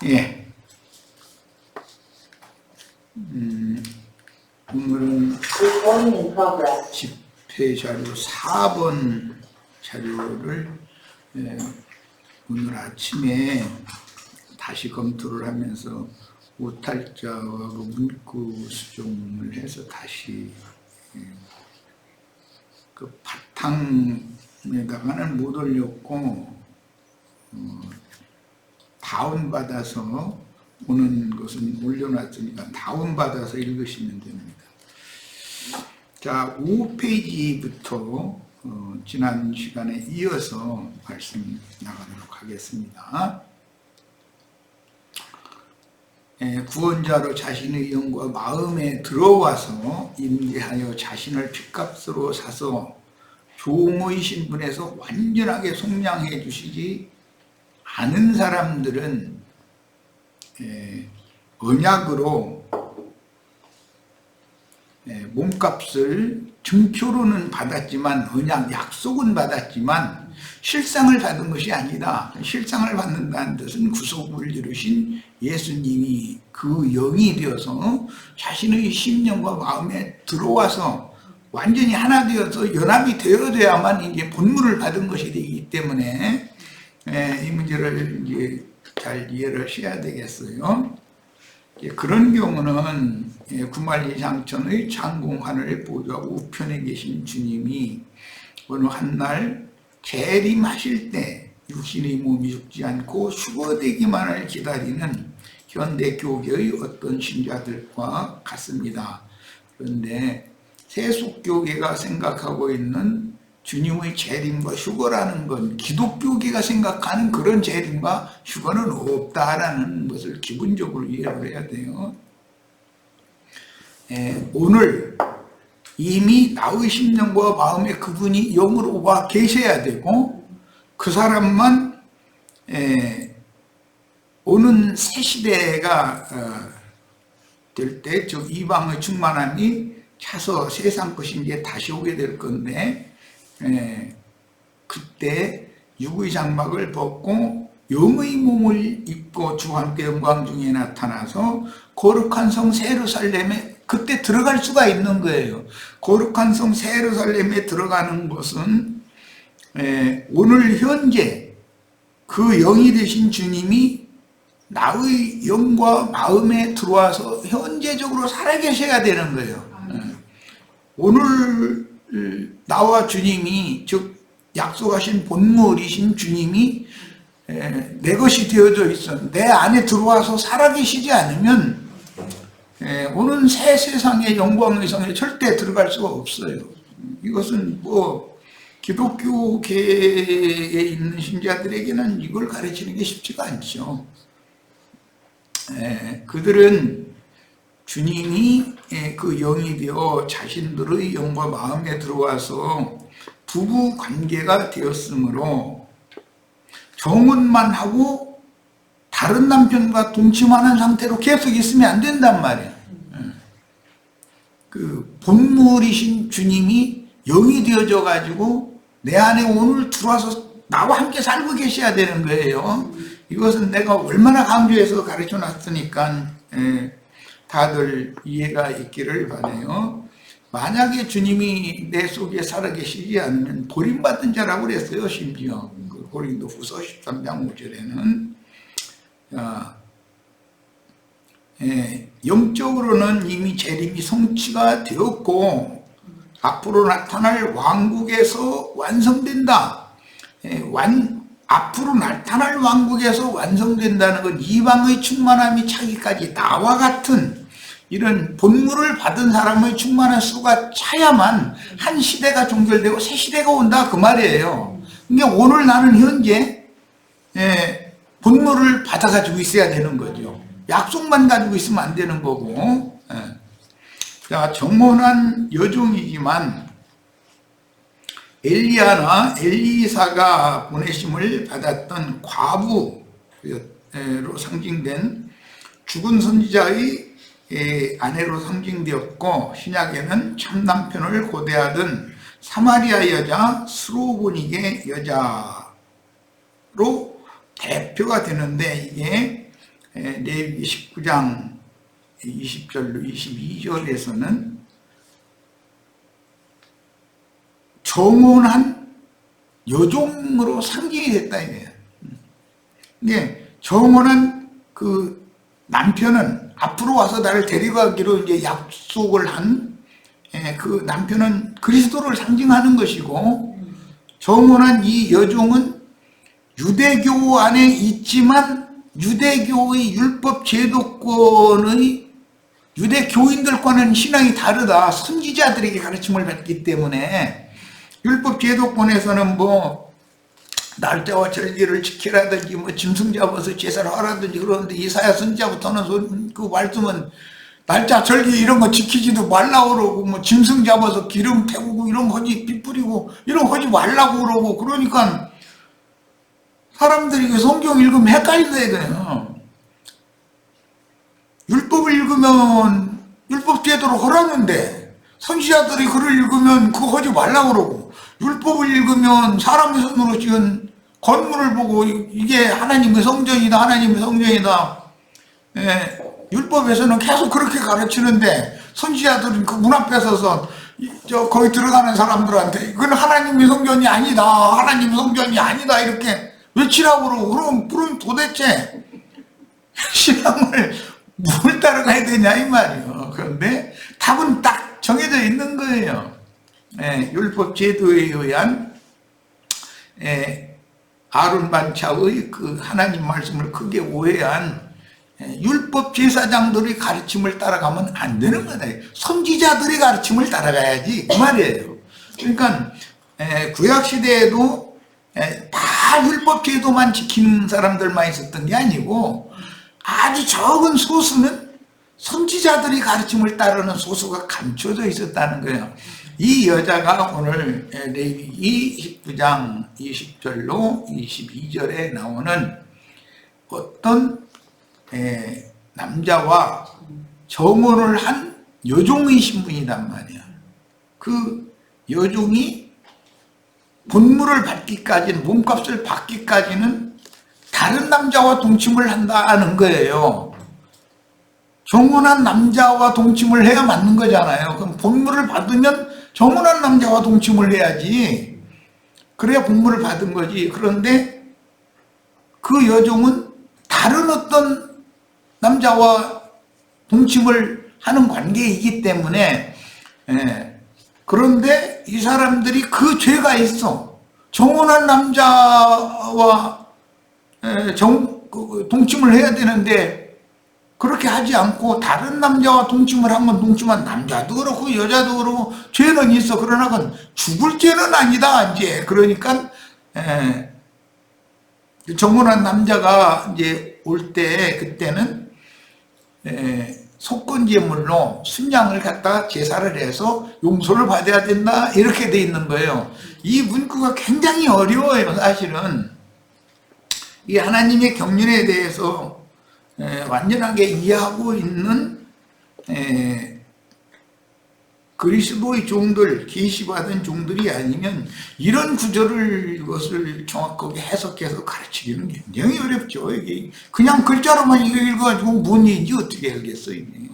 예. 오늘은 집회 자료 4번 자료를 오늘 아침에 다시 검토를 하면서 오탈자하고 문구 수정을 해서 다시 그 바탕에다가는 못 올렸고 다운받아서 오는 것은 올려놨으니까 다운받아서 읽으시면 됩니다. 자, 5페이지부터 지난 시간에 이어서 말씀 나가도록 하겠습니다. 구원자로 자신의 영과 마음에 들어와서 임재하여 자신을 핏값으로 사서 종의 신분에서 완전하게 속량해 주시지 않은 사람들은 언약으로 몸값을 증표로는 받았지만, 언약 약속은 받았지만 실상을 받은 것이 아니다. 실상을 받는다는 뜻은 구속을 이루신 예수님이 그 영이 되어서 자신의 심령과 마음에 들어와서 완전히 하나 되어서 연합이 되어야만 이제 본물을 받은 것이 되기 때문에 이 문제를 이제 잘 이해를 하셔야 되겠어요. 그런 경우는 구만리장천의 장공하늘 보좌 우편에 계신 주님이 어느 한날 재림하실 때 육신의 몸이 죽지 않고 휴거되기만을 기다리는 현대 교계의 어떤 신자들과 같습니다. 그런데 세속교계가 생각하고 있는 주님의 재림과 휴거라는 건 기독교계가 생각하는 그런 재림과 휴거는 없다라는 것을 기본적으로 이해를 해야 돼요. 오늘 이미 나의 심령과 마음에 그분이 영으로 와 계셔야 되고, 그 사람만 오는 새 시대가 될 때 저 이방의 충만함이 차서 세상 것이 이제 다시 오게 될 건데, 그때 육의 장막을 벗고 영의 몸을 입고 주와 함께 영광 중에 나타나서 거룩한 성 예루살렘에 그때 들어갈 수가 있는 거예요. 거룩한 성 예루살렘에 들어가는 것은 오늘 현재 그 영이 되신 주님이 나의 영과 마음에 들어와서 현재적으로 살아계셔야 되는 거예요. 오늘 나와 주님이, 즉 약속하신 본물이신 주님이 내 것이 되어져 있어 내 안에 들어와서 살아계시지 않으면 오는 새 세상의 영광의 성에 절대 들어갈 수가 없어요. 이것은 뭐 기독교계에 있는 신자들에게는 이걸 가르치는 게 쉽지가 않죠. 그들은 주님이 그 영이 되어 자신들의 영과 마음에 들어와서 부부 관계가 되었으므로 정혼만 하고 다른 남편과 동침하는 상태로 계속 있으면 안 된단 말이에요. 그 본물이신 주님이 영이 되어져 가지고 내 안에 오늘 들어와서 나와 함께 살고 계셔야 되는 거예요. 이것은 내가 얼마나 강조해서 가르쳐 놨으니까 다들 이해가 있기를 바라요. 만약에 주님이 내 속에 살아계시지 않으면 버림받은 자라고 그랬어요. 심지어 고린도후서 13장 5절에는 영적으로는 이미 재림이 성취가 되었고 앞으로 나타날 왕국에서 완성된다. 앞으로 나타날 왕국에서 완성된다는 건 이방의 충만함이 차기까지 나와 같은 이런 본물을 받은 사람의 충만한 수가 차야만 한 시대가 종결되고 새 시대가 온다 그 말이에요. 그러니까 오늘 나는 현재 본물을 받아가지고 있어야 되는 거죠. 약속만 가지고 있으면 안 되는 거고. 자, 정혼한 여종이지만 엘리야나 엘리사가 보내심을 받았던 과부로 상징된 죽은 선지자의 아내로 상징되었고, 신약에는 참 남편을 고대하던 사마리아 여자 스로보닉의 여자로 대표가 되는데, 이게 레위기 19장 20절로 22절에서는 정혼한 여종으로 상징이 됐다 이거예요. 근데 정혼한 그 남편은 앞으로 와서 나를 데려가기로 이제 약속을 한 그 남편은 그리스도를 상징하는 것이고, 정혼한 이 여종은 유대교 안에 있지만 유대교의 율법 제도권의 유대교인들과는 신앙이 다르다. 선지자들에게 가르침을 받기 때문에 율법 제도권에서는 뭐 날짜와 절기를 지키라든지 뭐 짐승 잡아서 제사를 하라든지 그러는데, 이사야 선지자부터는 그 말씀은 날짜 절기 이런 거 지키지도 말라고 그러고, 뭐 짐승 잡아서 기름 태우고 이런 거 하지, 피 뿌리고 이런 거 하지 말라고 그러고, 그러니까 사람들이 그 성경 읽으면 헷갈린다 이거예요. 율법을 읽으면 율법 제대로 하라는데 선지자들이 글을 읽으면 그거 하지 말라고 그러고, 율법을 읽으면 사람의 손으로 지은 건물을 보고 이게 하나님의 성전이다, 하나님의 성전이다. 율법에서는 계속 그렇게 가르치는데 선지자들은 그 문 앞에 서서 거기 들어가는 사람들한테 이건 하나님의 성전이 아니다, 하나님의 성전이 아니다 이렇게 외치라고 그러고, 그럼 도대체 신앙을 뭘 따라가야 되냐 이 말이에요. 그런데 답은 딱 정해져 있는 거예요. 율법 제도에 의한 아론 반차의 그 하나님 말씀을 크게 오해한 율법 제사장들의 가르침을 따라가면 안 되는 거다. 선지자들의 가르침을 따라가야지 그 말이에요. 그러니까 구약 시대에도 다 율법 제도만 지키는 사람들만 있었던 게 아니고, 아주 적은 소수는 선지자들이 가르침을 따르는 소수가 감춰져 있었다는 거예요. 이 여자가 오늘 레위기 19장 20절로 22절에 나오는 어떤 남자와 정혼을 한 여종의 신분이란 말이야. 그 여종이 본물을 받기까지는, 몸값을 받기까지는 다른 남자와 동침을 한다는 거예요. 정혼한 남자와 동침을 해야 맞는 거잖아요. 그럼 본물을 받으면 정혼한 남자와 동침을 해야지. 그래야 본물을 받은 거지. 그런데 그 여종은 다른 어떤 남자와 동침을 하는 관계이기 때문에, 그런데 이 사람들이 그 죄가 있어. 정혼한 남자와 동침을 해야 되는데 그렇게 하지 않고 다른 남자와 동침을 하면 동침한 남자도 그렇고 여자도 그렇고 죄는 있어. 그러나 그건 죽을 죄는 아니다 이제. 그러니까 정혼한 남자가 이제 올 때, 그때는 속건제물로 순양을 갖다 제사를 해서 용서를 받아야 된다 이렇게 돼 있는 거예요. 이 문구가 굉장히 어려워요. 사실은 이 하나님의 경륜에 대해서 완전하게 이해하고 있는 그리스도의 종들, 계시받은 종들이 아니면 이런 구절을, 이것을 정확하게 해석해서 가르치기는 굉장히 어렵죠. 이게 그냥 글자로만 읽어가지고 뭔 얘기인지 어떻게 알겠어요, 이게.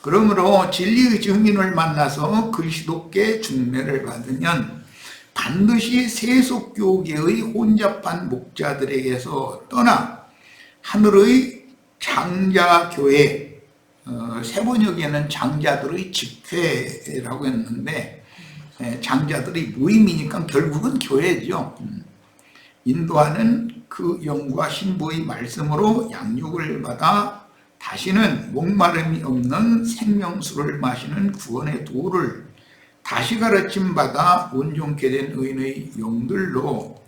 그러므로 진리의 증인을 만나서 그리스도께 중매를 받으면 반드시 세속교계의 혼잡한 목자들에게서 떠나 하늘의 장자교회, 세번역에는 장자들의 집회라고 했는데 장자들의 모임이니까 결국은 교회죠. 인도하는 그 영과 신부의 말씀으로 양육을 받아 다시는 목마름이 없는 생명수를 마시는 구원의 도를 다시 가르침받아 온전케 된 의인의 용들로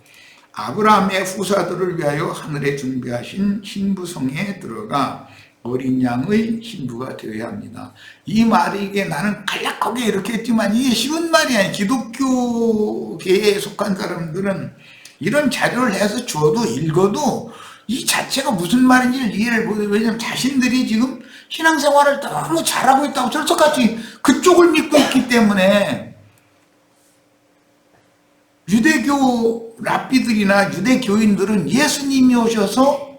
아브라함의 후사들을 위하여 하늘에 준비하신 신부성에 들어가 어린 양의 신부가 되어야 합니다. 이 말이, 이게 나는 간략하게 이렇게 했지만 이게 쉬운 말이 아니에요. 기독교계에 속한 사람들은 이런 자료를 해서 줘도 읽어도 이 자체가 무슨 말인지를 이해를 못해요. 왜냐하면 자신들이 지금 신앙생활을 너무 잘하고 있다고 철석같이 그쪽을 믿고 있기 때문에 유대교 랍비들이나 유대 교인들은 예수님이 오셔서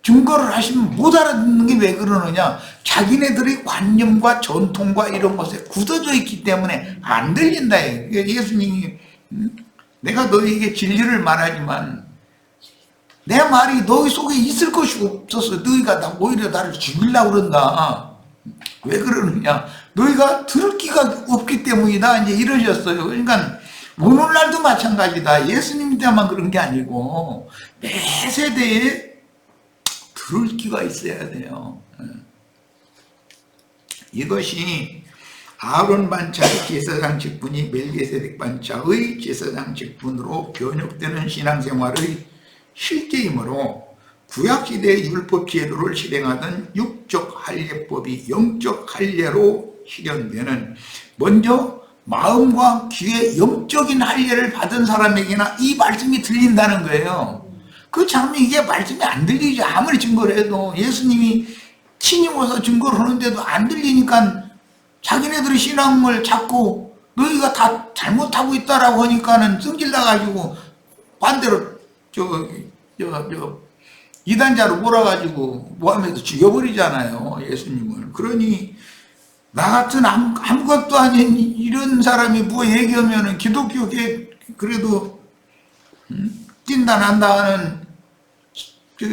증거를 하시면 못 알아듣는 게 왜 그러느냐? 자기네들의 관념과 전통과 이런 것에 굳어져 있기 때문에 안 들린다. 예수님이 내가 너희에게 진리를 말하지만 내 말이 너희 속에 있을 것이 없어서 너희가 오히려 나를 죽이려고 그런다. 왜 그러느냐? 너희가 들을 기가 없기 때문이다. 이제 이러셨어요. 그러니까 오늘날도 마찬가지다. 예수님 때만 그런 게 아니고 매 세대에 들을 기가 있어야 돼요. 이것이 아론 반차의 제사장 직분이 멜기세덱 반차의 제사장 직분으로 변혁되는 신앙생활의 실제이므로 구약시대의 율법 제도를 실행하던 육적 할례법이 영적 할례로 실현되는, 먼저 마음과 귀에 영적인 할례를 받은 사람에게나 이 말씀이 들린다는 거예요. 그 참 이게 말씀이 안 들리죠. 아무리 증거를 해도. 예수님이 친히 오서 증거를 하는데도 안 들리니까 자기네들의 신앙을 자꾸 너희가 다 잘못하고 있다라고 하니까는 성질나가지고 반대로 이단자로 몰아가지고 모함에서 죽여버리잖아요, 예수님을. 그러니 나 같은 아무것도 아닌 이런 사람이 뭐 얘기하면은 기독교계 그래도 찐다 난다 하는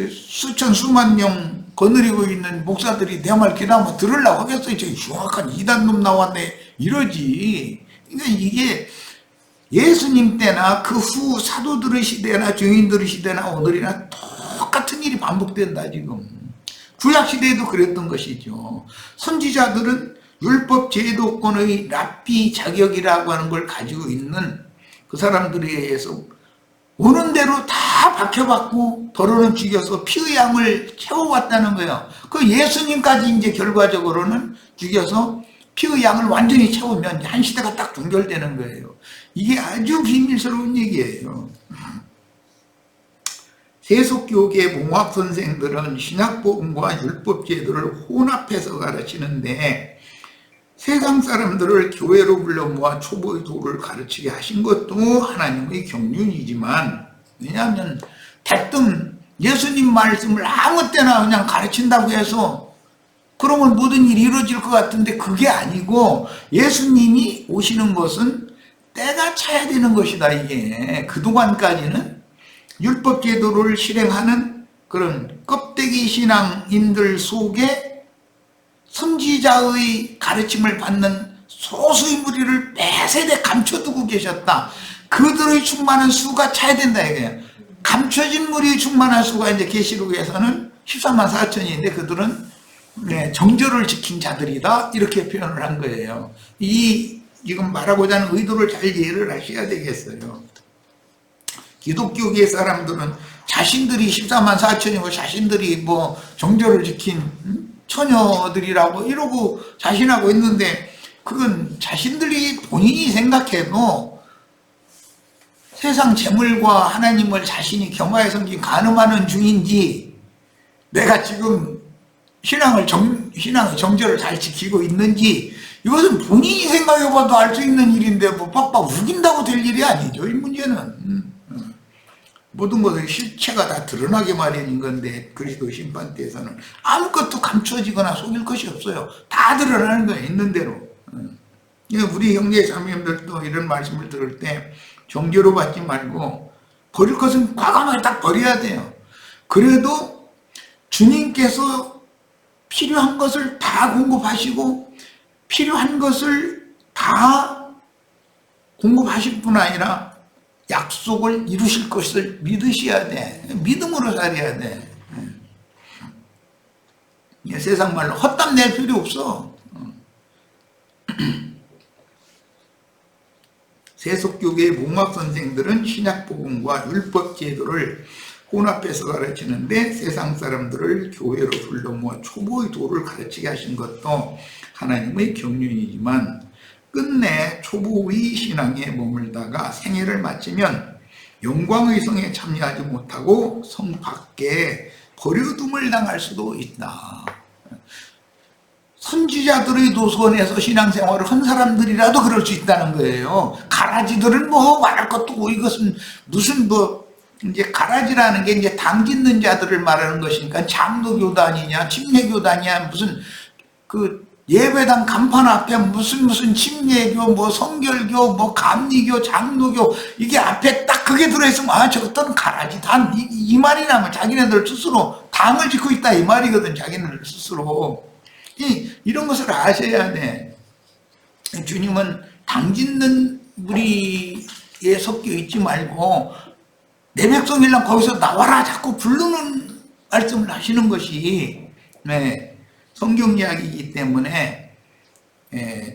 수천 수만 명 거느리고 있는 목사들이 내 말 귀담아 들으려고 하겠어요. 저기 흉악한 이단놈 나왔네 이러지. 그러니까 이게 예수님 때나 그 후 사도들의 시대나 증인들의 시대나 오늘이나 똑같은 일이 반복된다. 지금 구약시대에도 그랬던 것이죠. 선지자들은 율법 제도권의 랍비 자격이라고 하는 걸 가지고 있는 그 사람들에 의해서 오는 대로 다 박혀받고 더러는 죽여서 피의 양을 채워왔다는 거예요. 그 예수님까지 이제 결과적으로는 죽여서 피의 양을 완전히 채우면 한 시대가 딱 종결되는 거예요. 이게 아주 비밀스러운 얘기예요. 세속교계 몽학 선생들은 신약복음과 율법제도를 혼합해서 가르치는데 세상 사람들을 교회로 불러 모아 초보의 도를 가르치게 하신 것도 하나님의 경륜이지만, 왜냐하면 대뜸 예수님 말씀을 아무 때나 그냥 가르친다고 해서 그러면 모든 일이 이루어질 것 같은데 그게 아니고, 예수님이 오시는 것은 때가 차야 되는 것이다. 이게 그동안까지는 율법 제도를 실행하는 그런 껍데기 신앙인들 속에 선지자의 가르침을 받는 소수의 무리를 매세대 감춰두고 계셨다. 그들의 충만한 수가 차야 된다 이거예요. 감춰진 무리의 충만한 수가 이제 계시록에서는 14만 4천인데 그들은 정절을 지킨 자들이다 이렇게 표현을 한 거예요. 지금 말하고자 하는 의도를 잘 이해를 하셔야 되겠어요. 기독교계 사람들은 자신들이 14만 4천이고 자신들이 뭐 정절을 지킨 처녀들이라고 이러고 자신하고 있는데, 그건 자신들이 본인이 생각해도 세상 재물과 하나님을 자신이 겸하여 섬긴 간음하는 중인지, 내가 지금 신앙의 정절을 잘 지키고 있는지, 이것은 본인이 생각해봐도 알 수 있는 일인데 뭐 빡빡 우긴다고 될 일이 아니죠. 이 문제는 모든 것의 실체가 다 드러나게 마련인 건데, 그리스도 심판 때에서는 아무것도 감추어지거나 속일 것이 없어요. 다 드러나는 거예요, 있는 대로. 우리 형제 자매님들도 이런 말씀을 들을 때 정죄로 받지 말고 버릴 것은 과감하게 딱 버려야 돼요. 그래도 주님께서 필요한 것을 다 공급하시고 필요한 것을 다 공급하실 뿐 아니라 약속을 이루실 것을 믿으셔야 돼. 믿음으로 살아야 돼. 세상 말로 헛담 낼 필요 없어. 세속교계의 몽학 선생들은 신약복음과 율법 제도를 혼합해서 가르치는데 세상 사람들을 교회로 불러 모아 초보의 도를 가르치게 하신 것도 하나님의 경륜이지만, 끝내 초보의 신앙에 머물다가 생애를 마치면 영광의 성에 참여하지 못하고 성 밖에 버려둠을 당할 수도 있다. 선지자들의 노선에서 신앙생활을 한 사람들이라도 그럴 수 있다는 거예요. 가라지들은 뭐 말할 것도 없고, 이것은 무슨 이제 가라지라는 게 이제 당 짓는 자들을 말하는 것이니까 장로교단이냐 침례교단이냐 무슨 예배당 간판 앞에 무슨 침례교 뭐 성결교 뭐 감리교 장로교 이게 앞에 딱 그게 들어있으면 저것들은 가라지 단 이 말이 나면 자기네들 스스로 당을 짓고 있다 이 말이거든. 자기네들 스스로 이런 것을 아셔야 돼. 주님은 당 짓는 무리에 섞여 있지 말고 내 백성이랑 거기서 나와라 자꾸 부르는 말씀을 하시는 것이 성경 이야기이기 때문에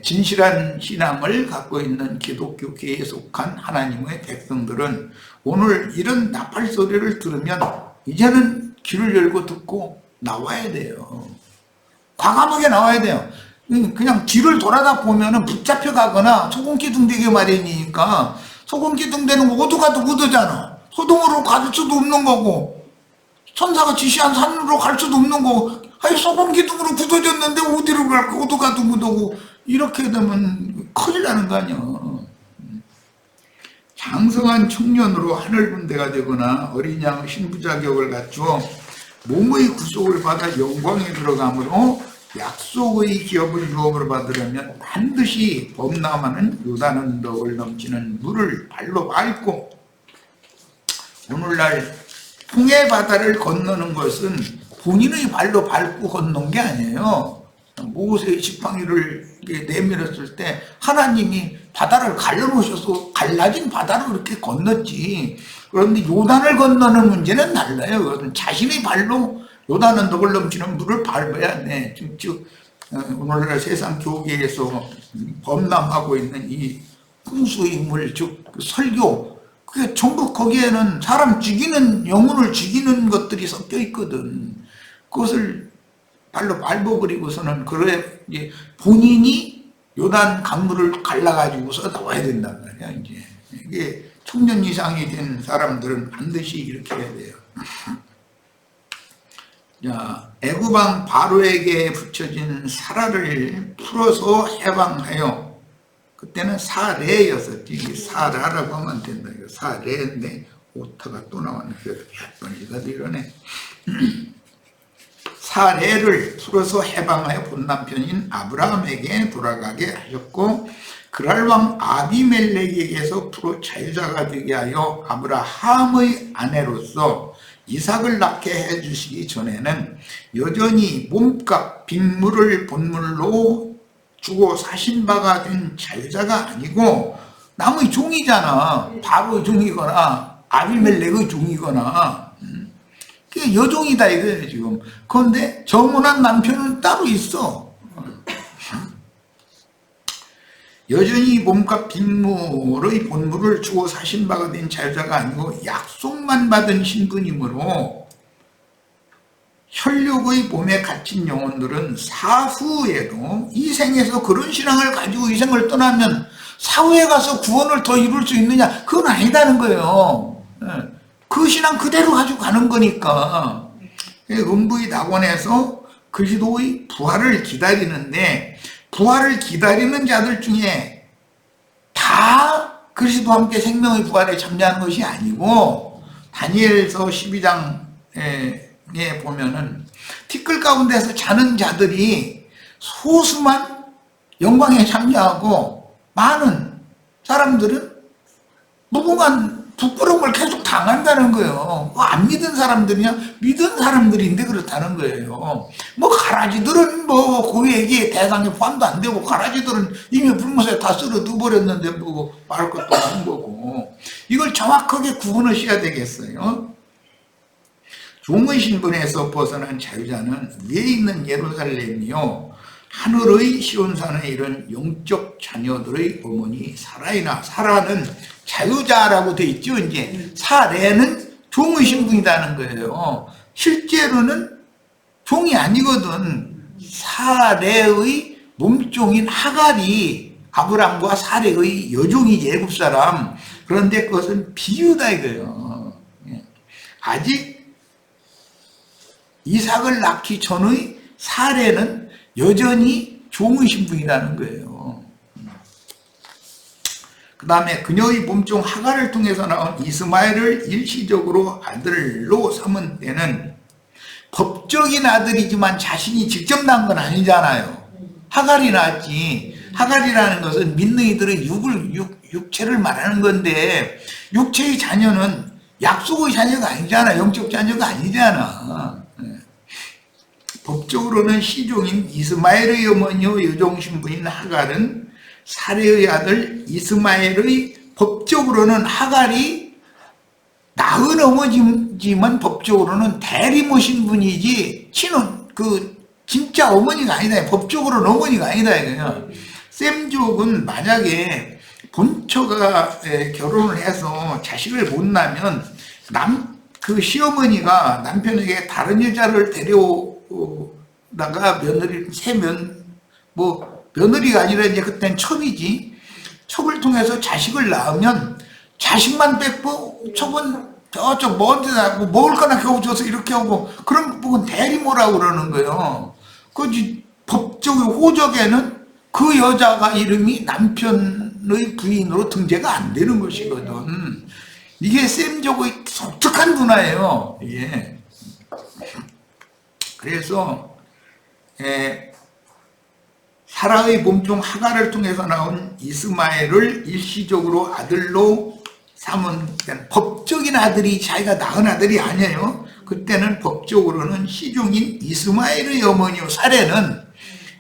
진실한 신앙을 갖고 있는 기독교계에 속한 하나님의 백성들은 오늘 이런 나팔 소리를 들으면 이제는 귀를 열고 듣고 나와야 돼요. 과감하게 나와야 돼요. 그냥 뒤를 돌아다 보면은 붙잡혀 가거나 소금기둥 되게 마련이니까 소금기둥 되는 거 어디 가도 묻어잖아. 소동으로 갈 수도 없는 거고 천사가 지시한 산으로 갈 수도 없는 거고 소금기둥으로 굳어졌는데 어디로 갈까 어디 가도 묻어고 이렇게 되면 큰일 나는 거 아니야. 장성한 청년으로 하늘군대가 되거나 어린 양 신부 자격을 갖추어 몸의 구속을 받아 영광에 들어가므로 약속의 기업을 유업으로 받으려면 반드시 범람하는 요단 언덕을 넘치는 물을 발로 밟고 오늘날 홍해 바다를 건너는 것은 본인의 발로 밟고 건넌 게 아니에요. 모세의 지팡이를 내밀었을 때 하나님이 바다를 갈라놓으셔서 갈라진 바다를 그렇게 건넜지. 그런데 요단을 건너는 문제는 달라요. 그것은 자신의 발로 요단 언덕을 넘치는 물을 밟아야 돼. 즉 오늘날 세상 교계에서 범람하고 있는 이 풍수의 물, 즉 설교, 그게 전부 거기에는 사람 죽이는, 영혼을 죽이는 것들이 섞여 있거든. 그것을 발로 밟아버리고서는 그래 본인이 요단 강물을 갈라가지고서 나와야 된단 말이야. 이제 이게 청년 이상이 된 사람들은 반드시 이렇게 해야 돼요. 자, 애굽왕 바로에게 붙여진 사라를 풀어서 해방하여, 그때는 사레였었지. 사라라고 하면 된다. 이거 사레인데 오타가 또 나왔네. 그래서 몇 번이라도 이러네. 사레를 풀어서 해방하여 본 남편인 아브라함에게 돌아가게 하셨고, 그랄 왕 아비멜렉에게서 풀어 자유자가 되게 하여 아브라함의 아내로서 이삭을 낳게 해주시기 전에는 여전히 몸값 빅물을 본물로 주고 사신 바가 된 자유자가 아니고 남의 종이잖아. 바로의 종이거나 아비멜렉의 종이거나 그게 여종이다 이거예요 지금. 그런데 정혼한 남편은 따로 있어. 여전히 몸값 빅물의 본물을 주고 사신 바가 된 자유자가 아니고 약속만 받은 신분이므로 혈육의 몸에 갇힌 영혼들은 사후에도 이 생에서 그런 신앙을 가지고 이 생을 떠나면 사후에 가서 구원을 더 이룰 수 있느냐? 그건 아니다는 거예요. 그 신앙 그대로 가지고 가는 거니까. 음부의 낙원에서 그리스도의 부활을 기다리는데, 부활을 기다리는 자들 중에 다 그리스도와 함께 생명의 부활에 참여하는 것이 아니고, 다니엘서 12장에 보면은 티끌 가운데서 자는 자들이 소수만 영광에 참여하고 많은 사람들은 무궁한 부끄러움을 계속 당한다는 거예요. 안 믿은 사람들이냐? 믿은 사람들인데 그렇다는 거예요. 뭐 가라지들은 뭐 고액의 대상에 포함도 안 되고, 가라지들은 이미 불못에 다 쓸어 넣어버렸는데 뭐 말할 것도 없는 거고. 이걸 정확하게 구분하셔야 되겠어요. 종의 신분에서 벗어난 자유자는 위에 있는 예루살렘이요 하늘의 시온산에 이른 영적 자녀들의 어머니 사라이나, 사라는 자유자라고 돼 있죠. 이제 사레는 종의 신분이라는 거예요. 실제로는 종이 아니거든. 사레의 몸종인 하갈이 아브람과 사레의 여종이지, 애굽 사람. 그런데 그것은 비유다 이거예요. 아직 이삭을 낳기 전의 사레는 여전히 좋은 신분이라는 거예요. 그 다음에 그녀의 몸종 하갈을 통해서 나온 이스마엘을 일시적으로 아들로 삼은 때는 법적인 아들이지만 자신이 직접 낳은 건 아니잖아요. 하갈이 낳았지. 하갈이라는 것은 믿는 이들의 육체를 말하는 건데, 육체의 자녀는 약속의 자녀가 아니잖아. 영적 자녀가 아니잖아. 법적으로는 시종인 이스마엘의 어머니요 여종 신부인 하갈은 사레의 아들 이스마엘의, 법적으로는 하갈이 낳은 어머니지만 법적으로는 대리모 신분이지 진짜 어머니가 아니다. 법적으로는 어머니가 아니다 이거예요. 셈족은 만약에 본처가 결혼을 해서 자식을 못 낳으면 그 시어머니가 남편에게 다른 여자를 데려다가 며느리가 아니라 이제 그땐 첩이지. 첩을 통해서 자식을 낳으면 자식만 뺏고 첩은 저쪽 먼 데다 먹을 거나 겨우 줘서 이렇게 하고, 그런 부분 대리모라고 그러는 거예요. 그 법적인 호적에는 그 여자가 이름이 남편의 부인으로 등재가 안 되는 것이거든. 이게 셈족의 독특한 문화예요. 이게. 그래서 사라의 몸종 하갈을 통해서 나온 이스마엘을 일시적으로 아들로 삼은 때는 법적인 아들이 자기가 낳은 아들이 아니에요. 그때는 법적으로는 시종인 이스마엘의 어머니요, 사레는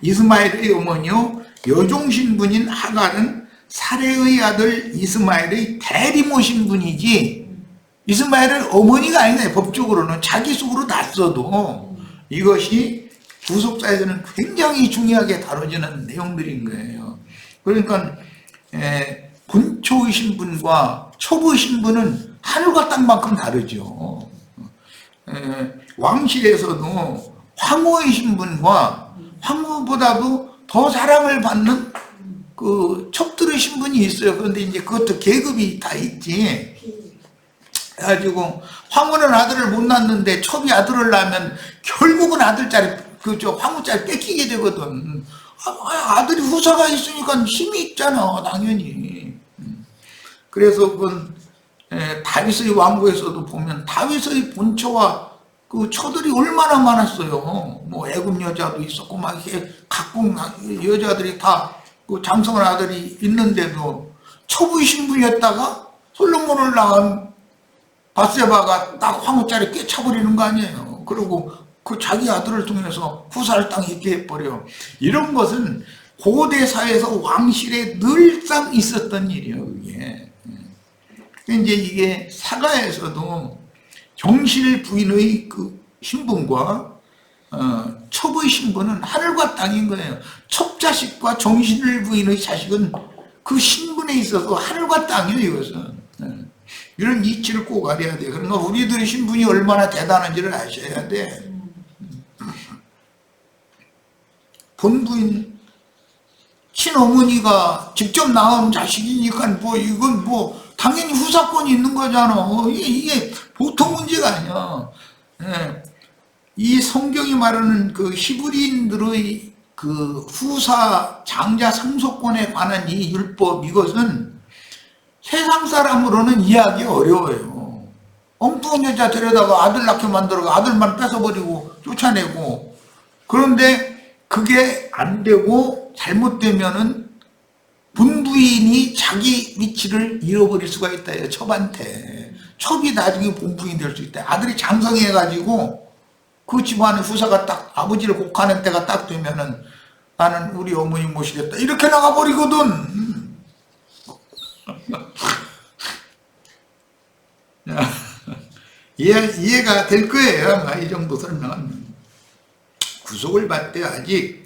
이스마엘의 어머니요 여종 신분인 하갈은 사레의 아들 이스마엘의 대리모 신분이지 이스마엘은 어머니가 아니다. 법적으로는 자기 속으로 낳았어도. 이것이 구속사에서는 굉장히 중요하게 다뤄지는 내용들인 거예요. 그러니까 본초의 신분과 첩의 신분은 하늘과 땅만큼 다르죠. 왕실에서도 황후의 신분과 황후보다도 더 사랑을 받는 그 첩들의 신분이 있어요. 그런데 이제 그것도 계급이 다 있지. 그래가지고 황후는 아들을 못 낳는데 첩이 아들을 낳으면 결국은 아들짜리 황후짜리 뺏기게 되거든. 아들이 후사가 있으니까 힘이 있잖아, 당연히. 그래서 그건 다윗의 왕국에서도 보면 다윗의 본처와 그 처들이 얼마나 많았어요. 뭐 애굽 여자도 있었고 막 이렇게 각국 여자들이 다 그 장성한 아들이 있는데도 첩의 신분이었다가 솔로몬을 낳은 바세바가 딱 황후짜리 꿰차버리는 거 아니에요. 그리고 그 자기 아들을 통해서 후사를 땅에 있게 해버려. 이런 것은 고대 사회에서 왕실에 늘상 있었던 일이에요. 이게. 이제 이게 사가에서도 정실 부인의 그 신분과 첩의 신분은 하늘과 땅인 거예요. 첩 자식과 정실 부인의 자식은 그 신분에 있어서 하늘과 땅이에요. 이것은. 이런 이치를 꼭 알아야 돼요. 그러니까 우리들의 신분이 얼마나 대단한지를 아셔야 돼. 본부인 친어머니가 직접 낳은 자식이니까 이건 당연히 후사권이 있는 거잖아. 이게 보통 문제가 아니야. 이 성경이 말하는 그 히브리인들의 그 후사 장자 상속권에 관한 이 율법, 이것은 세상 사람으로는 이해하기 어려워요. 엉뚱한 여자 데려다가 아들 낳게 만들어 아들만 뺏어버리고 쫓아내고, 그런데 그게 안 되고 잘못되면은 본부인이 자기 위치를 잃어버릴 수가 있다. 첩한테. 첩이 나중에 본부인이 될 수 있다. 아들이 장성해가지고 그 집안의 후사가 딱 아버지를 곡하는 때가 딱 되면은 나는 우리 어머니 모시겠다 이렇게 나가버리거든. 이해가 될 거예요. 이 정도 설명은. 구속을 받되 아직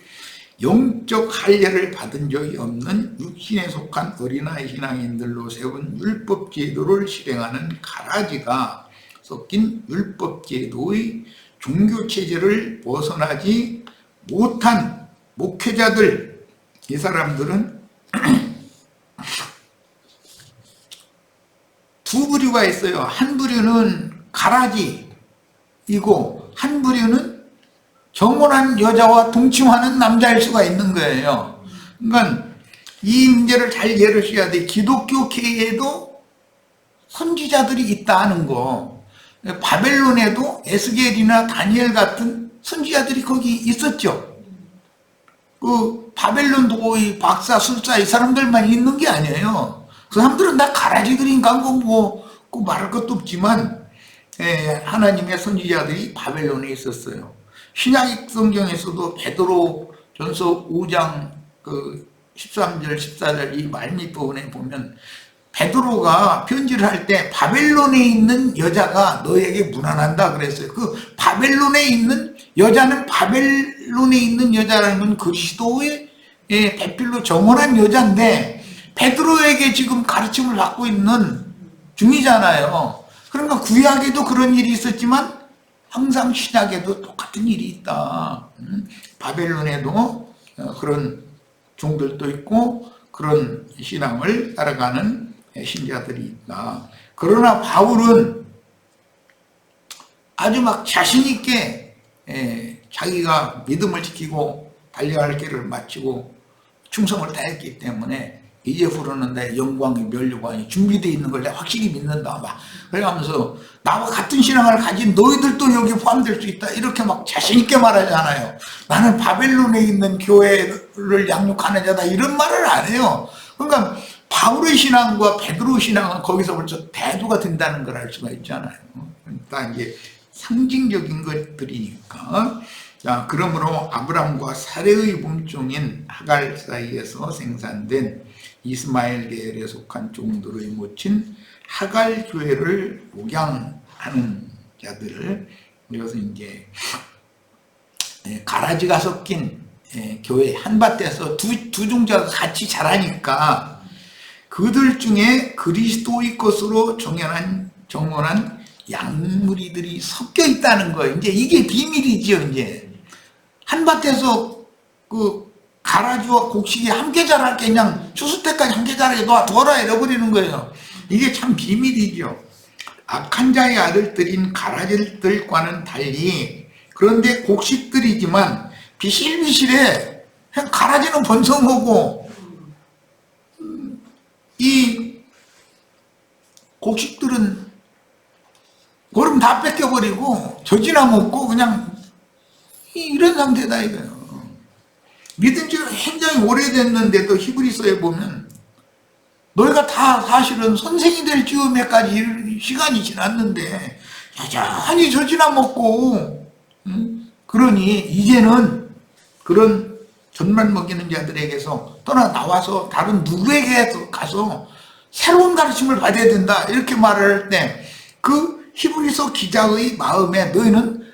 영적 할례를 받은 적이 없는 육신에 속한 어린아이 신앙인들로 세운 율법 제도를 실행하는 가라지가 섞인 율법 제도의 종교 체제를 벗어나지 못한 목회자들, 이 사람들은 두 부류가 있어요. 한 부류는 가라지이고 한 부류는 정혼한 여자와 동침하는 남자일 수가 있는 거예요. 그러니까 이 문제를 잘 이해하셔야 돼. 기독교계에도 선지자들이 있다는 거. 바벨론에도 에스겔이나 다니엘 같은 선지자들이 거기 있었죠. 그 바벨론 도의 박사, 술사 이 사람들만 있는 게 아니에요. 그 사람들은 다 가라지들인가 그 말할 것도 없지만 하나님의 선지자들이 바벨론에 있었어요. 신약 성경에서도 베드로 전서 5장 13절 14절 이 말미 부분에 보면 베드로가 편지를 할 때 바벨론에 있는 여자가 너에게 문안한다 그랬어요. 그 바벨론에 있는 여자는 바벨론에 있는 여자라는 건 그리스도의 배필로 정혼한 여자인데 베드로에게 지금 가르침을 받고 있는 중이잖아요. 그러니까 구약에도 그런 일이 있었지만 항상 신약에도 똑같은 일이 있다. 바벨론에도 그런 종들도 있고 그런 신앙을 따라가는 신자들이 있다. 그러나 바울은 아주 막 자신있게 자기가 믿음을 지키고 달려갈 길을 마치고 충성을 다했기 때문에 이제부로는 내 영광이 멸류관이 준비되어 있는 걸 내가 확실히 믿는다. 막 그러면서 나와 같은 신앙을 가진 너희들도 여기 포함될 수 있다. 이렇게 막 자신있게 말하잖아요. 나는 바벨론에 있는 교회를 양육하는 자다. 이런 말을 안 해요. 그러니까 바울의 신앙과 베드로 신앙은 거기서 벌써 대두가 된다는 걸 알 수가 있잖아요. 그러니까 이게 상징적인 것들이니까. 자, 그러므로 아브람과 사레의 몸종인 하갈 사이에서 생산된 이스마엘 계열에 속한 종들의 모친 하갈 교회를 목양하는 자들, 그래서 이제 가라지가 섞인 교회 한밭에서 두 종자가 같이 자라니까 그들 중에 그리스도의 것으로 정언한 양무리들이 섞여 있다는 거예요. 이제 이게 비밀이죠. 이제 한밭에서 그 가라지와 곡식이 함께 자랄 게 그냥 추수 때까지 함께 자라게 놔둬라 이래버리는 거예요. 이게 참 비밀이죠. 악한 자의 아들들인 가라지들과는 달리 그런데 곡식들이지만 비실비실해. 그냥 가라지는 번성하고 이 곡식들은 거름 다 뺏겨버리고 젖이나 먹고 그냥 이런 상태다 이거예요. 믿은 지가 굉장히 오래됐는데도 히브리서에 보면 너희가 다 사실은 선생이 될 즈음에까지 시간이 지났는데 여전히 젖이나 먹고 그러니 이제는 그런 젖만 먹이는 자들에게서 떠나 나와서 다른 누구에게 가서 새로운 가르침을 받아야 된다 이렇게 말을 할 때 그 히브리서 기자의 마음에 너희는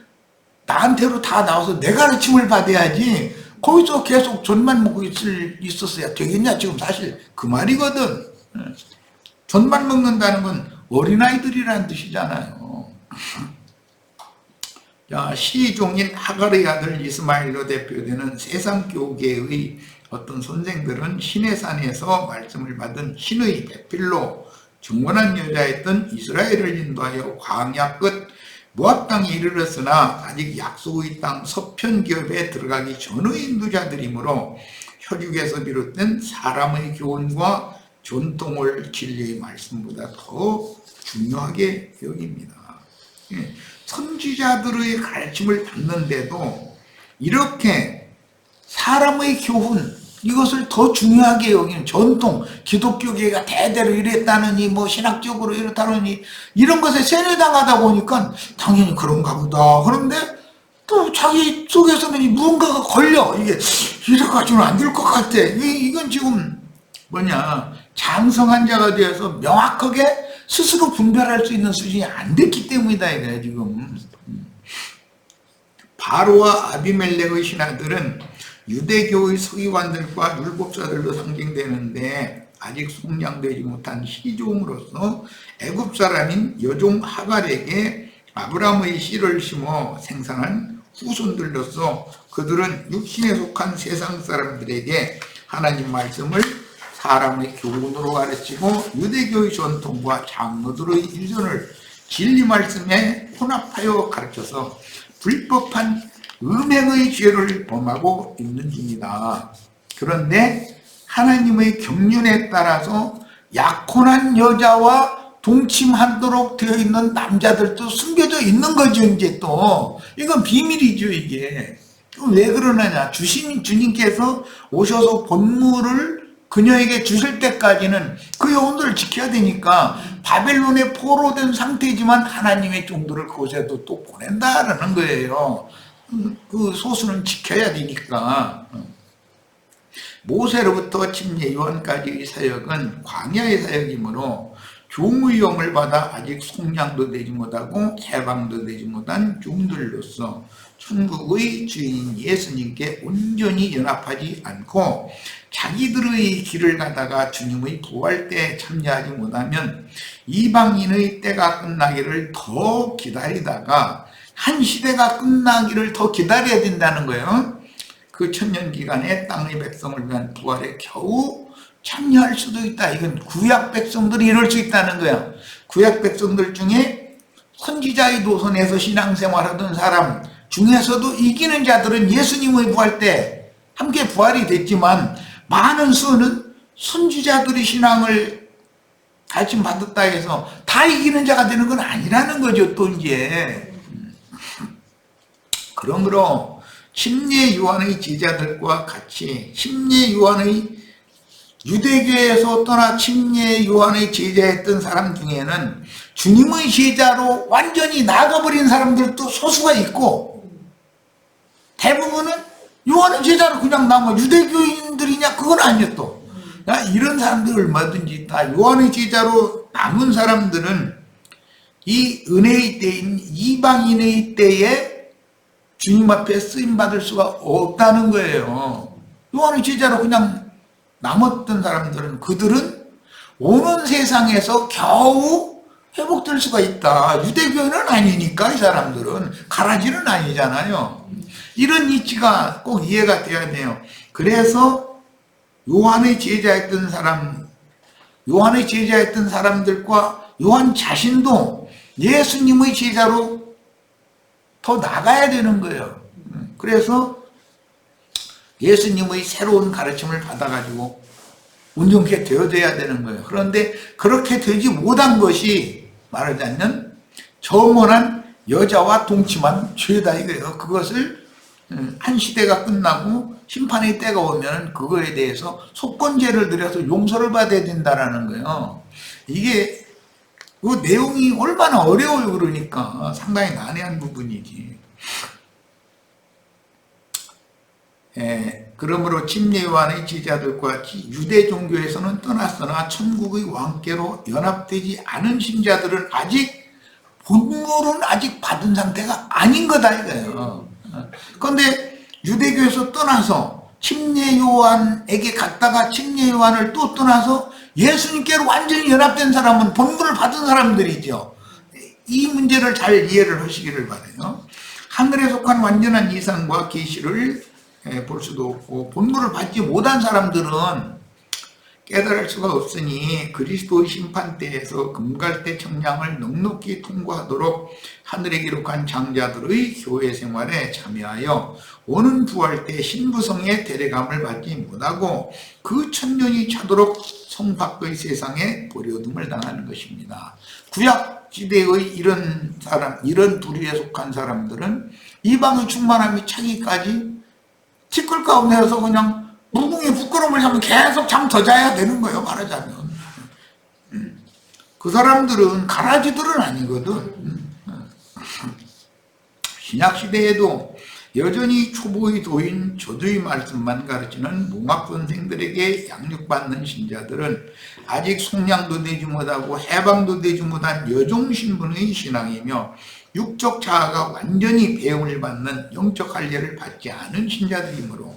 나한테로 다 나와서 내 가르침을 받아야지 거기서 계속 젖만 먹고 있었어야 되겠냐 지금 사실 그 말이거든. 젖만 먹는다는 건 어린아이들이라는 뜻이잖아요. 자, 시종인 하갈의 아들 이스마엘로 대표되는 세상교계의 어떤 선생들은 시내산에서 말씀을 받은 신의 배필로 정원한 여자였던 이스라엘을 인도하여 광야 끝 모압 땅에 이르렀으나 아직 약속의 땅 서편기업에 들어가기 전의 인도자들이므로 혈육에서 비롯된 사람의 교훈과 전통을 진리의 말씀보다 더 중요하게 여깁니다. 선지자들의 가르침을 받는데도 이렇게 사람의 교훈 이것을 더 중요하게 여기는 전통, 기독교계가 대대로 이랬다느니 뭐 신학적으로 이렇다느니 이런 것에 세뇌당하다 보니까 당연히 그런가 보다. 그런데 또 자기 속에서는 무언가가 걸려. 이게 이래가지고는 안 될 것 같아. 이건 지금 장성한 자가 되어서 명확하게 스스로 분별할 수 있는 수준이 안 됐기 때문이다 이거야 지금. 바로와 아비멜렉의 신하들은 유대교의 서기관들과 율법자들로 상징되는데 아직 속량되지 못한 시종으로서 애굽 사람인 여종 하갈에게 아브라함의 씨를 심어 생산한 후손들로서 그들은 육신에 속한 세상 사람들에게 하나님 말씀을 사람의 교훈으로 가르치고 유대교의 전통과 장로들의 일전을 진리 말씀에 혼합하여 가르쳐서 불법한 음행의 죄를 범하고 있는 중이다. 그런데 하나님의 경륜에 따라서 약혼한 여자와 동침하도록 되어 있는 남자들도 숨겨져 있는 거죠. 이제 또 이건 비밀이죠. 이게 왜 그러느냐, 주님께서 오셔서 본물을 그녀에게 주실 때까지는 그 영혼들을 지켜야 되니까 바벨론에 포로된 상태지만 하나님의 종들을 그곳에도 또 보낸다라는 거예요. 그 소수는 지켜야 되니까. 모세로부터 침례 요한까지의 사역은 광야의 사역이므로 종의 영을 받아 아직 속량도 되지 못하고 해방도 되지 못한 종들로서 천국의 주인 예수님께 온전히 연합하지 않고 자기들의 길을 가다가 주님의 부활 때 참여하지 못하면 이방인의 때가 끝나기를 더 기다리다가 한 시대가 끝나기를 더 기다려야 된다는 거예요. 그 천년 기간에 땅의 백성을 위한 부활에 겨우 참여할 수도 있다. 이건 구약 백성들이 이럴 수 있다는 거야. 구약 백성들 중에 선지자의 노선에서 신앙생활하던 사람 중에서도 이기는 자들은 예수님의 부활 때 함께 부활이 됐지만, 많은 수는 선지자들의 신앙을 가르침 받았다 해서 다 이기는 자가 되는 건 아니라는 거죠. 또 이제 그러므로 침례 요한의 제자들과 같이 침례 요한의 유대교에서 떠나 침례 요한의 제자였던 사람 중에는 주님의 제자로 완전히 나가버린 사람들도 소수가 있고, 대부분은 요한의 제자로 그냥 남아 유대교인들이냐 그건 아니야. 또 이런 사람들 얼마든지 다 요한의 제자로 남은 사람들은 이 은혜의 때인 이방인의 때에 주님 앞에 쓰임받을 수가 없다는 거예요. 요한의 제자로 그냥 남았던 사람들은, 그들은 오는 세상에서 겨우 회복될 수가 있다. 유대교인은 아니니까. 이 사람들은 가라지는 아니잖아요. 이런 이치가 꼭 이해가 돼야 돼요. 그래서 요한의 제자였던 사람들과 요한 자신도 예수님의 제자로 더 나가야 되는 거예요. 그래서 예수님의 새로운 가르침을 받아가지고 온전케 되어져야 되는 거예요. 그런데 그렇게 되지 못한 것이 말하자면 정원한 여자와 동침한 죄다 이거예요. 그것을 한 시대가 끝나고 심판의 때가 오면 그거에 대해서 속건제를 드려서 용서를 받아야 된다라는 거예요. 이게 그 내용이 얼마나 어려워요. 그러니까 상당히 난해한 부분이지. 그러므로 침례 요한의 제자들과 유대 종교에서는 떠났으나 천국의 왕께로 연합되지 않은 신자들은 아직 본물은 아직 받은 상태가 아닌 거다 이거예요. 그런데 유대교에서 떠나서 침례 요한에게 갔다가 침례 요한을 또 떠나서 예수님께로 완전히 연합된 사람은 본물을 받은 사람들이죠. 이 문제를 잘 이해를 하시기를 바라요. 하늘에 속한 완전한 이상과 계시를 볼 수도 없고 본물을 받지 못한 사람들은 깨달을 수가 없으니 그리스도의 심판대에서 금갈대 청량을 넉넉히 통과하도록 하늘에 기록한 장자들의 교회 생활에 참여하여 오는 부활 때 신부성의 데려감을 받지 못하고 그 천년이 차도록 성 밖의 세상에 버려둠을 당하는 것입니다. 구약 시대의 이런 부류에 속한 사람들은 이방의 충만함이 차기까지 티끌 가운데서 그냥 무궁의 부끄러움을 하면 계속 잠 더 자야 되는 거예요. 말하자면 그 사람들은 가라지들은 아니거든. 신약시대에도 여전히 초보의 도인 저주의 말씀만 가르치는 몽학선생들에게 양육받는 신자들은 아직 속량도 되지 못하고 해방도 되지 못한 여종신분의 신앙이며 육적 자아가 완전히 배움을 받는 영적 할례를 받지 않은 신자들이므로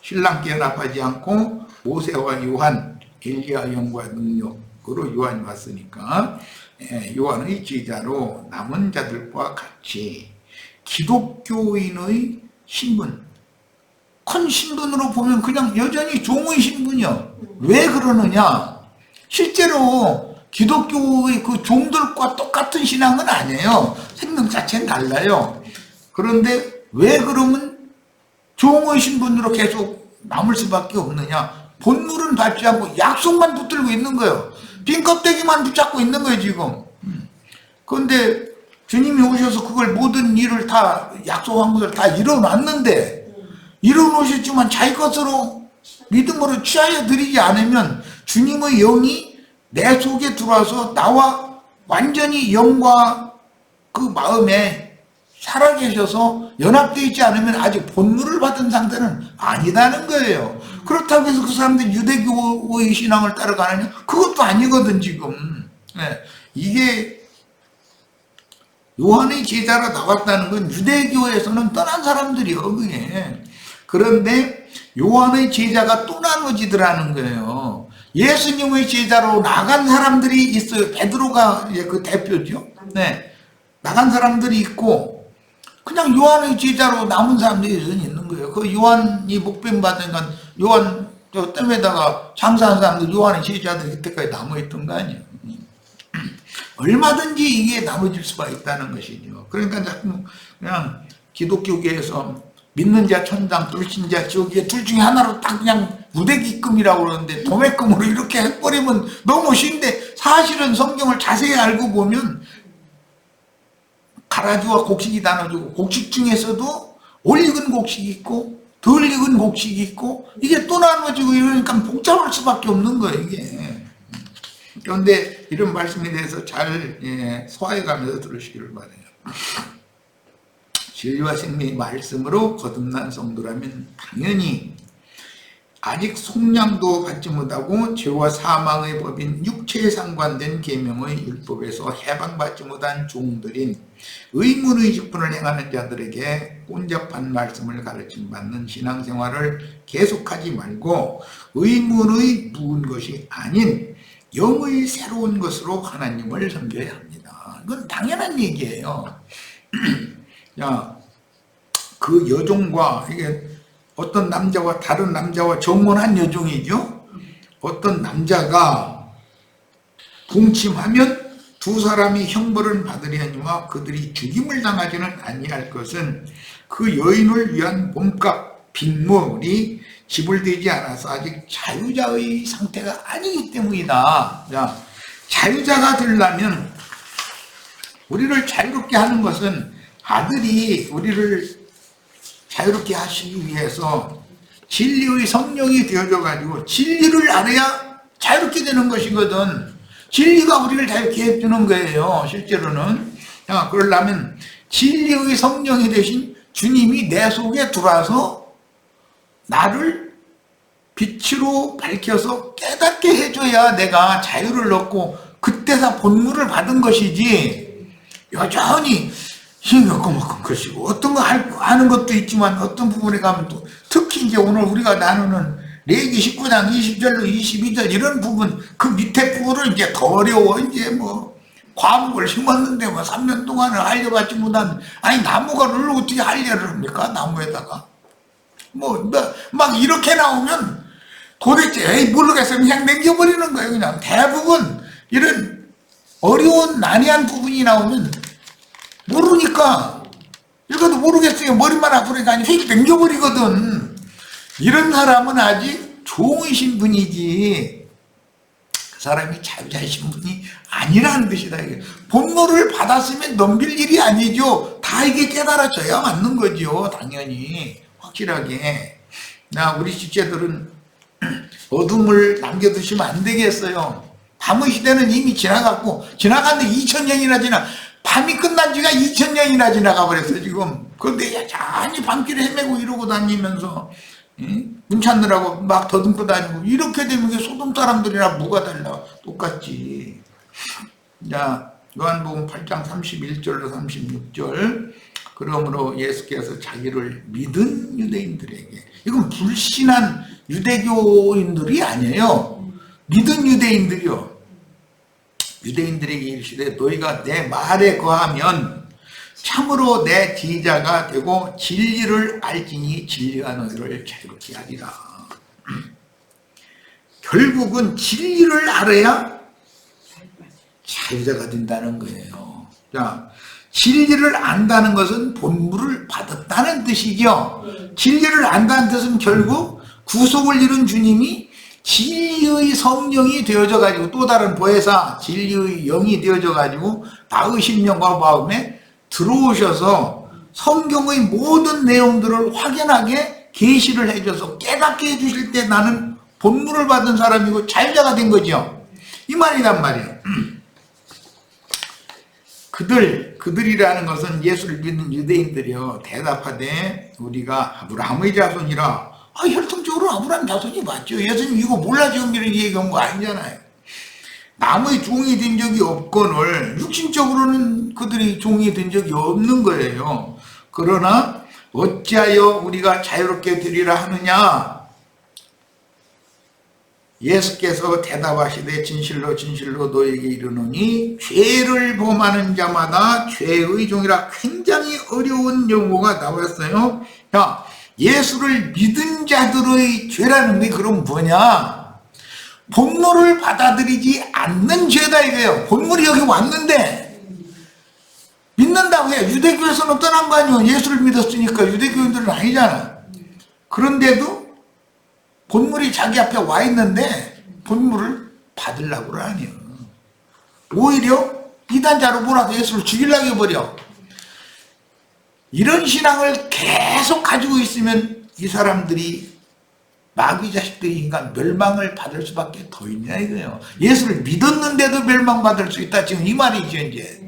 신랑께 연합하지 않고 모세와 요한, 엘리야 영과 능력으로 요한이 왔으니까 요한의 제자로 남은 자들과 같이 기독교인의 신분, 큰 신분으로 보면 그냥 여전히 종의 신분이요. 왜 그러느냐? 실제로 기독교의 그 종들과 똑같은 신앙은 아니에요. 생명 자체는 달라요. 그런데 왜 그러면 종의 신분으로 계속 남을 수밖에 없느냐? 본물은 받지 않고 약속만 붙들고 있는 거예요. 빈 껍데기만 붙잡고 있는 거예요, 지금. 그런데 주님이 오셔서 그걸 모든 일을 다 약속한 것을 다 이뤄놨는데, 이뤄놓으셨지만 자기 것으로 믿음으로 취하여 드리지 않으면 주님의 영이 내 속에 들어와서 나와 완전히 영과 그 마음에 살아계셔서 연합되어 있지 않으면 아직 본물을 받은 상태는 아니다는 거예요. 그렇다고 해서 그 사람들이 유대교의 신앙을 따라가느냐? 그것도 아니거든, 지금. 네. 이게 요한의 제자로 나왔다는 건 유대교에서는 떠난 사람들이요, 그게. 그런데 요한의 제자가 또 나눠지더라는 거예요. 예수님의 제자로 나간 사람들이 있어요. 베드로가 이제 그 대표죠. 네. 나간 사람들이 있고, 그냥 요한의 제자로 남은 사람들이 있는 거예요. 그 요한이 목뱀 받은 건 요한 저 뜸에다가 장사한 사람들 요한의 제자들이 그때까지 남아있던 거 아니에요. 얼마든지 이게 나눠질 수가 있다는 것이죠. 그러니까 자꾸 그냥 기독교계에서 믿는 자 천당, 불신자 지옥에 둘 중에 하나로 딱 그냥 무대기금이라고 그러는데 도매금으로 이렇게 해버리면 너무 쉬운데, 사실은 성경을 자세히 알고 보면 가라지와 곡식이 나눠지고, 곡식 중에서도 올 익은 곡식이 있고 덜 익은 곡식이 있고, 이게 또 나눠지고 이러니까 복잡할 수밖에 없는 거예요, 이게. 그런데 이런 말씀에 대해서 잘 소화해가면서 들으시기를 바라요. 진리와 생명의 말씀으로 거듭난 성도라면 당연히 아직 속량도 받지 못하고 죄와 사망의 법인 육체에 상관된 계명의 율법에서 해방받지 못한 종들인 의문의 직분을 행하는 자들에게 혼잡한 말씀을 가르침받는 신앙생활을 계속하지 말고, 의문의 묵은 것이 아닌 영의 새로운 것으로 하나님을 섬겨야 합니다. 이건 당연한 얘기예요. 야, 그 여종과, 이게 어떤 남자와 다른 남자와 정혼한 여종이죠. 어떤 남자가 동침하면 두 사람이 형벌을 받으려니와 그들이 죽임을 당하지는 아니할 것은 그 여인을 위한 몸값 빈물이 지불되지 않아서 아직 자유자의 상태가 아니기 때문이다. 자, 자유자가 되려면, 우리를 자유롭게 하는 것은 아들이 우리를 자유롭게 하시기 위해서 진리의 성령이 되어져 가지고 진리를 알아야 자유롭게 되는 것이거든. 진리가 우리를 자유롭게 해주는 거예요, 실제로는. 그러려면 진리의 성령이 되신 주님이 내 속에 들어와서 나를 빛으로 밝혀서 깨닫게 해줘야 내가 자유를 얻고 그때서 본물을 받은 것이지, 여전히 싱겁고먹은 것이고, 어떤 거 아는 것도 있지만 어떤 부분에 가면 또, 특히 이제 오늘 우리가 나누는 레위기 19장 20절로 22절 이런 부분, 그 밑에 부분을 이제 더 어려워. 이제 뭐 과목을 심었는데 뭐 3년 동안을 알려받지 못한, 아니 나무가를 어떻게 알려를 합니까? 나무에다가 막 이렇게 나오면 도대체 에이 모르겠어요, 그냥 남겨버리는 거예요. 그냥 대부분 이런 어려운 난해한 부분이 나오면 모르니까, 읽어도 모르겠어요, 머리만 아프니까 휙 넘겨버리거든. 이런 사람은 아직 종의 신분이지 그 사람이 자유자의 신분이 아니라는 뜻이다. 본물을 받았으면 넘길 일이 아니죠. 다 이게 깨달아져야 맞는 거죠, 당연히 확실하게. 우리 집제들은 어둠을 남겨두시면 안 되겠어요. 밤의 시대는 이미 지나갔고, 지나갔는데 2000년이나 지나, 밤이 끝난 지가 2000년이나 지나가 버렸어요, 지금. 그런데 여전히 밤길을 헤매고 이러고 다니면서, 문 찾느라고 막 더듬고 다니고, 이렇게 되면 소돔 사람들이랑 뭐가 달라? 똑같지. 자, 요한복음 8장 31절로 36절. 그러므로 예수께서 자기를 믿은 유대인들에게, 이건 불신한 유대교인들이 아니에요. 믿은 유대인들이요. 유대인들에게 이르시되 너희가 내 말에 거하면 참으로 내 지자가 되고 진리를 알지니 진리가 너희를 자유롭게 하리라. 결국은 진리를 알아야 자유자가 된다는 거예요. 자, 진리를 안다는 것은 본물을 받았다 아는 뜻이죠. 진리를 안다는 뜻은 결국 구속을 이룬 주님이 진리의 성령이 되어져 가지고 또 다른 보혜사 진리의 영이 되어져 가지고 나의 심령과 마음에 들어오셔서 성경의 모든 내용들을 확연하게 계시를 해줘서 깨닫게 해주실 때 나는 본문을 받은 사람이고 자유자가 된 거죠. 이 말이란 말이에요. 그들이라는 것은 예수를 믿는 유대인들이요. 대답하되 우리가 아브라함의 자손이라. 혈통적으로 아브라함 자손이 맞죠. 예수님 이거 몰라 지금 이런 얘기한 거 아니잖아요. 남의 종이 된 적이 없거늘 육신적으로는 그들이 종이 된 적이 없는 거예요. 그러나 어찌하여 우리가 자유롭게 되리라 하느냐. 예수께서 대답하시되 진실로 진실로 너에게 이르노니 죄를 범하는 자마다 죄의 종이라. 굉장히 어려운 용어가 나왔어요. 자, 예수를 믿은 자들의 죄라는 게 그럼 뭐냐? 본물을 받아들이지 않는 죄다 이거예요. 본물이 여기 왔는데 믿는다고 해요. 유대교에서는 떠난 거 아니에요. 예수를 믿었으니까. 유대교인들은 아니잖아. 그런데도 본물이 자기 앞에 와 있는데 본물을 받으려고 하니요. 오히려 이단자로 몰아서 예수를 죽이려고 해버려. 이런 신앙을 계속 가지고 있으면 이 사람들이 마귀 자식들이니까 멸망을 받을 수밖에 더 있냐 이거예요. 예수를 믿었는데도 멸망받을 수 있다. 지금 이 말이죠 이제.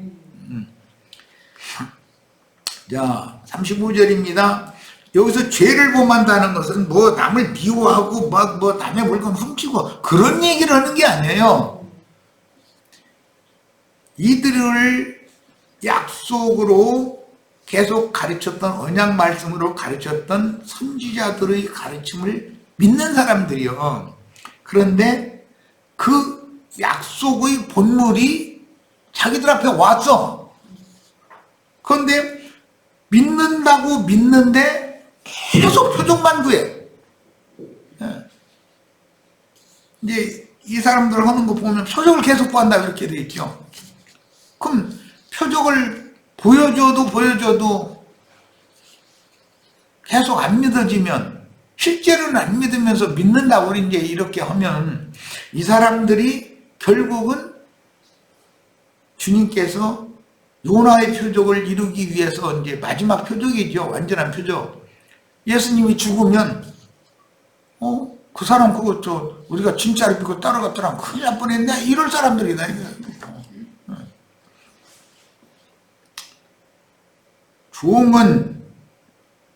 자 35절입니다. 여기서 죄를 범한다는 것은 뭐 남을 미워하고 뭐 남의 물건 훔치고 그런 얘기를 하는 게 아니에요. 이들을 약속으로 계속 가르쳤던 언약 말씀으로 가르쳤던 선지자들의 가르침을 믿는 사람들이요. 그런데 그 약속의 본물이 자기들 앞에 왔어. 그런데 믿는다고 믿는데 계속 표적만 구해. 이제 이 사람들 하는 거 보면 표적을 계속 구한다 이렇게 돼 있죠. 그럼 표적을 보여줘도 계속 안 믿어지면, 실제로는 안 믿으면서 믿는다고 이제 이렇게 하면 이 사람들이 결국은 주님께서 요나의 표적을 이루기 위해서 이제 마지막 표적이죠. 완전한 표적. 예수님이 죽으면 그 사람 그거 우리가 진짜로 믿고 따라갔더라 큰일 날 뻔했네 이럴 사람들이다. 종은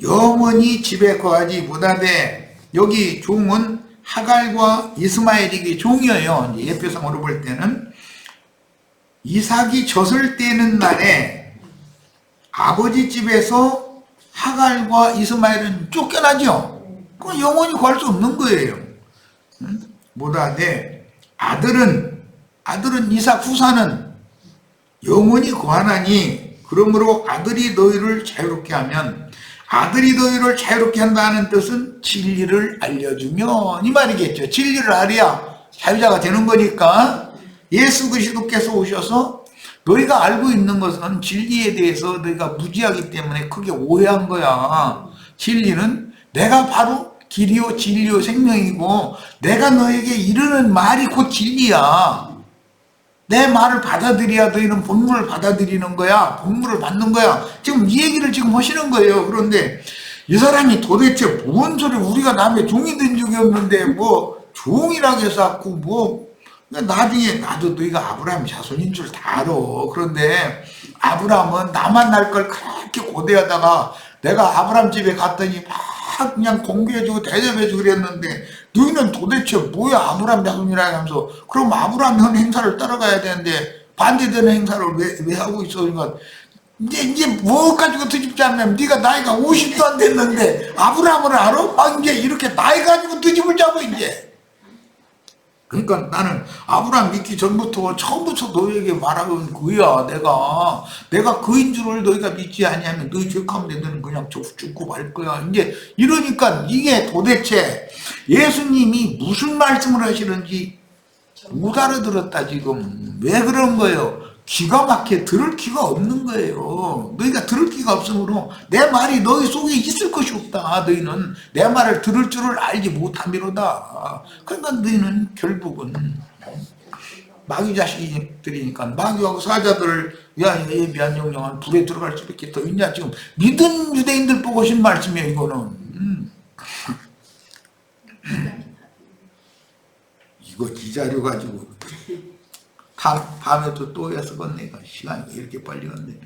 영원히 집에 거하지 못하되, 여기 종은 하갈과 이스마엘에게 종이에요. 예표상으로 볼 때는 이삭이 젖을 떼는 날에 아버지 집에서 하갈과 이스마엘은 쫓겨나죠. 그건 영원히 구할 수 없는 거예요. 못하되 아들은 이삭 후사는 영원히 구하나니, 그러므로 아들이 너희를 자유롭게 하면, 아들이 너희를 자유롭게 한다는 뜻은 진리를 알려주면 이 말이겠죠. 진리를 알아야 자유자가 되는 거니까 예수 그리스도께서 오셔서 너희가 알고 있는 것은 진리에 대해서 너희가 무지하기 때문에 크게 오해한 거야. 진리는 내가 바로 길이요 진리요 생명이고 내가 너에게 이르는 말이 곧 진리야. 내 말을 받아들여야 너희는 본물을 받아들이는 거야. 본물을 받는 거야. 지금 이 얘기를 지금 하시는 거예요. 그런데 이 사람이 도대체 뭔 소리, 우리가 남의 종이 된 적이 없는데 뭐 종이라고 해서 자꾸 뭐, 나중에 나도 너희가 아브라함 자손인 줄 다 알아. 그런데 아브라함은 나만 날 걸 그렇게 고대하다가 내가 아브라함 집에 갔더니 막 그냥 공개해주고 대접해주고 그랬는데 너희는 도대체 뭐야 아브라함 자손이라 하면서, 그럼 아브라함 현 행사를 따라가야 되는데 반대되는 행사를 왜 하고 있어? 그러니까 이제 뭐 가지고 뒤집지 않냐면 네가 나이가 50도 안 됐는데 아브라함을 알아? 이제 이렇게 나이 가지고 뒤집을 잡아 이제. 그러니까 나는 아브라함 믿기 전부터 처음부터 너희에게 말하는 그야. 내가 그인 줄을 너희가 믿지 아니하면 너희 죄 가운데 너는 그냥 죽고 말 거야. 이제 이러니까 이게 도대체 예수님이 무슨 말씀을 하시는지 못 알아들었다 지금. 왜 그런 거예요? 기가 막혀 들을 기가 없는 거예요. 너희가 들을 기가 없으므로 내 말이 너희 속에 있을 것이 없다. 너희는 내 말을 들을 줄을 알지 못함이로다. 그러니까 너희는 결국은 마귀 자식들이니까 마귀하고 사자들을 위하여 예비한 영영한 불에 들어갈 수밖에 더 있냐. 지금 믿은 유대인들 보고 하신 말씀이에요. 이거는 이거 기자료 가지고 밤에도 또 해서 건 내가 시간이 이렇게 빨리 갔네.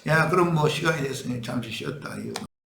야, 그럼 뭐 시간이 됐으니 잠시 쉬었다. 이거.